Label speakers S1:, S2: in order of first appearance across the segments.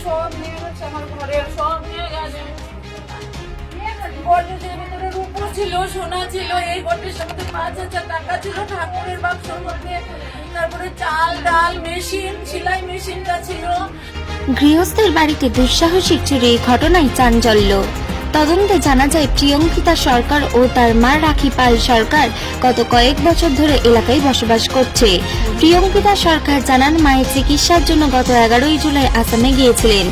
S1: সব নিয়ে গেছে, আমার ঘরে সব নিয়ে গেছে। গডরেজের ভিতরে রূপো ছিল, সোনা ছিল, এই গডরেজের মধ্যে 5,000 টাকা ছিল ঠাকুরের বাক্সের মধ্যে, তারপরে চাল ডাল মেশিন, সেলাই মেশিনটা ছিল।
S2: গৃহস্থের বাড়িতে দুঃসাহসিক চুরির ঘটনায় চাঞ্চল্য। তদন্তে জানা যায় প্রিয়ঙ্কিতা সরকার ও তার মা রাখি পাল সরকার গত কয়েক বছর ধরে এলাকায় বসবাস করছে। প্রিয়ঙ্কিতা সরকার জানান, মায়ের চিকিৎসার জন্য গত 11 জুলাই আসামে গিয়েছিলেন।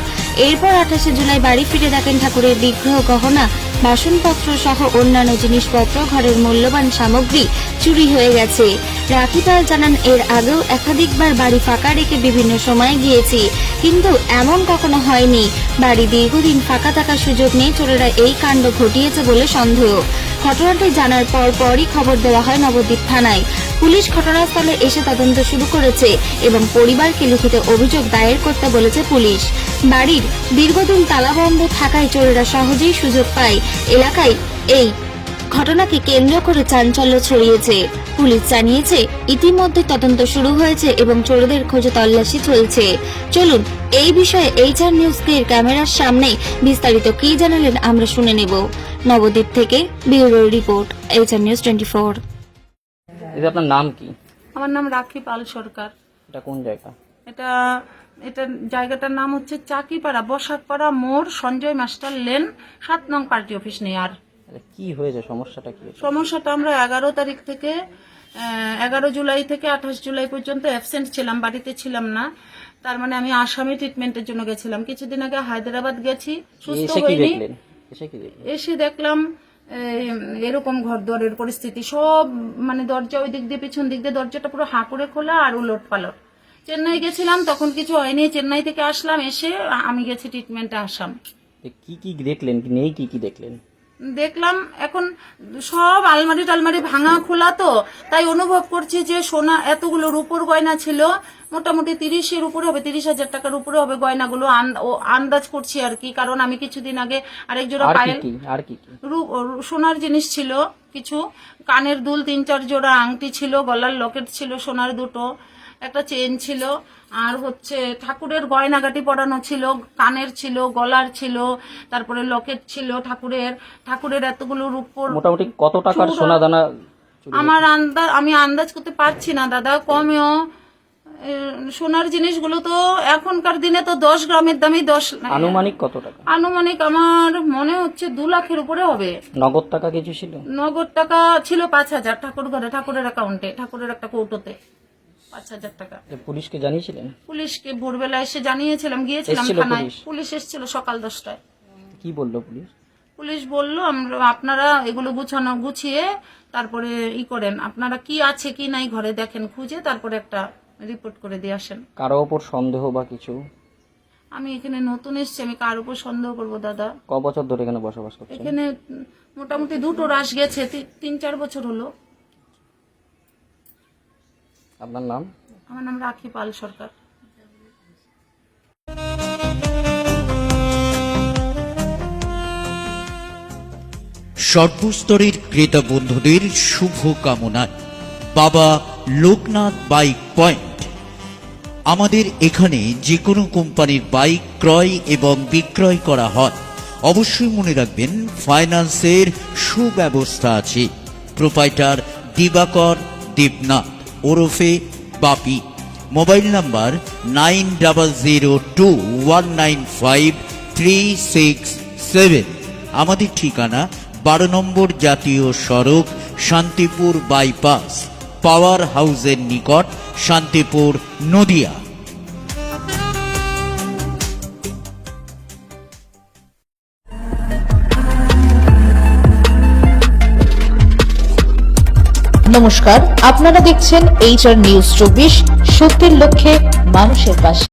S2: এরপর 28 জুলাই বাড়ি ফিরে দেখেন ঠাকুরের বিগ্রহ, গহনা, বাসনপত্র সহ অন্যান্য জিনিসপত্র, ঘরের মূল্যবান সামগ্রী চুরি হয়ে গেছে। রাখি পাল জানান, এর আগেও একাধিকবার বাড়ি ফাঁকা রেখে বিভিন্ন সময়ে গিয়েছি, কিন্তু এমন কখনো হয়নি। বাড়ি দীর্ঘদিন ফাঁকা থাকার সুযোগ নিয়ে চোরেরা এই কাণ্ড ঘটিয়েছে বলে সন্দেহ। ঘটনাটি জানার পরই খবর দেওয়া হয় নবদ্বীপ থানায়। পুলিশ ঘটনাস্থলে এসে তদন্ত শুরু করেছে এবং পরিবারকে লিখিত অভিযোগ দায়ের করতে বলেছে পুলিশ। বাড়ির দীর্ঘদিন তালাবন্ধ থাকায় চোরেরা সহজেই সুযোগ পায়। এলাকায় এই ঘটনাকে কেন্দ্র করে চাঞ্চল্য ছড়িয়েছে। পুলিশ জানিয়েছে, ইতিমধ্যে তদন্ত শুরু হয়েছে এবং চোরদের খোঁজে তল্লাশি চলছে। চলুন এই বিষয়ে HR নিউজের ক্যামেরার সামনে বিস্তারিত কি জানালেন আমরা শুনে নেব। নবদ্বীপ থেকে ব্যুরো রিপোর্ট, HR নিউজ 24।
S3: এটা আপনার নাম কি?
S1: আমার নাম রাখি পাল সরকার।
S3: এটা কোন জায়গা?
S1: এটা জায়গাটার নাম হচ্ছে চাকিপাড়া, বসাকপাড়া মোড়, সঞ্জয় মাস্টার লেন, 7 নং পার্টি অফিস নেয়ার।
S3: কি হয়েছে, সমস্যাটা কি?
S1: সমস্যাটা আমরা 11 তারিখ থেকে 11 জুলাই থেকে 28 জুলাই পর্যন্ত অ্যাবসেন্ট ছিলাম, বাড়িতে ছিলাম না। তার মানে আমি আসামে ট্রিটমেন্টের জন্য গেছিলাম। কিছুদিন আগে হায়দ্রাবাদ গেছি, সুস্থ হইনি। এসে দেখলাম এরকম ঘর দুয়ারের পরিস্থিতি, সব মানে দরজা ওই দিক দিয়ে পিছন দিক দিয়ে দরজাটা পুরো হাঁ করে খোলা আর উলট পালট। চেন্নাই গেছিলাম, তখন কিছু হয়নি। চেন্নাই থেকে আসলাম, এসে আমি গেছি ট্রিটমেন্টে আসাম।
S3: কি কি দেখলেন, নেই কি কি দেখলেন?
S1: দেখলাম এখন সব আলমারি টালমারি ভাঙা খোলা, তো তাই অনুভব করছি যে সোনা এতগুলো রূপোর গয়না ছিল, মোটামুটি 30-এর উপরে হবে, 30,000 টাকার উপরে হবে গয়নাগুলো, আন্দাজ করছি আর কি। কারণ আমি কিছুদিন আগে আরেক জোড়া পায়েল সোনার জিনিস ছিল, কিছু কানের দুল 3-4 জোড়া, আংটি ছিল, গলার লকেট ছিল সোনার 2টো, একটা চেন ছিল, আর হচ্ছে ঠাকুরের গয়নাগাটি পরানো ছিল, কানের ছিল, গলার ছিল, তারপরে লকেট ছিল ঠাকুরের এতগুলো রূপোর।
S3: মোটামুটি কত টাকার সোনা দানা?
S1: আমি আন্দাজ করতে পারছি না দাদা, কমেও সোনার জিনিসগুলো তো এখনকার দিনে তো 10 গ্রামের দামই 10।
S3: আনুমানিক কত টাকা?
S1: আনুমানিক আমার মনে হচ্ছে 2 লাখের উপরে হবে।
S3: নগদ টাকা কিছু ছিল? নগদ
S1: টাকা ছিল 5,000 ঠাকুর ঘরে, ঠাকুরের অ্যাকাউন্টে, ঠাকুরের একটা কৌটোতে 5,000 টাকা।
S3: পুলিশকে জানিয়েছিলেন?
S1: পুলিশকে ভোরবেলা এসে জানিয়েছিলাম, গিয়েছিলাম থানায়। পুলিশ এসেছিল সকাল 10টায়।
S3: কি বললো পুলিশ?
S1: পুলিশ বলল, আপনারা এগুলো গুছিয়ে তারপরে করেন, আপনারা কি আছে কি নাই ঘরে দেখেন, খুঁজে তারপরে একটা রিপোর্ট করে দিয়ে আসেন।
S3: কারো উপর সন্দেহ বা কিছু?
S1: আমি এখানে নতুন এসেছি, আমি কার উপর সন্দেহ করবো দাদা?
S3: ক বছর ধরে এখানে বসবাস করছেন?
S1: এখানে মোটামুটি 2টো রাশ গেছে, 3-4 বছর হলো।
S3: আপনার নাম?
S1: আমার নাম রাখি পাল সরকার।
S4: সর্বস্তরের ক্রেতা বন্ধুদের শুভ কামনায় বাবা লোকনাথ বাইক পয়েন্ট। আমাদের এখানে যে কোনো কোম্পানির বাইক ক্রয় এবং বিক্রয় করা হয়। অবশ্যই মনে রাখবেন, ফাইন্যান্সের সুব্যবস্থা আছে। প্রোপাইটার দিবাকর দেবনাথ ওরফে বাপি। Mobile number 9002195367। আমাদের ঠিকানা 12 নম্বর জাতীয় সড়ক, শান্তিপুর বাইপাস, পাওয়ার হাউসের নিকট, শান্তিপুর, নদিয়া।
S5: নমস্কার, আপনারা দেখছেন HR নিউজ 24, সত্যের লক্ষ্যে মানুষের পাশে।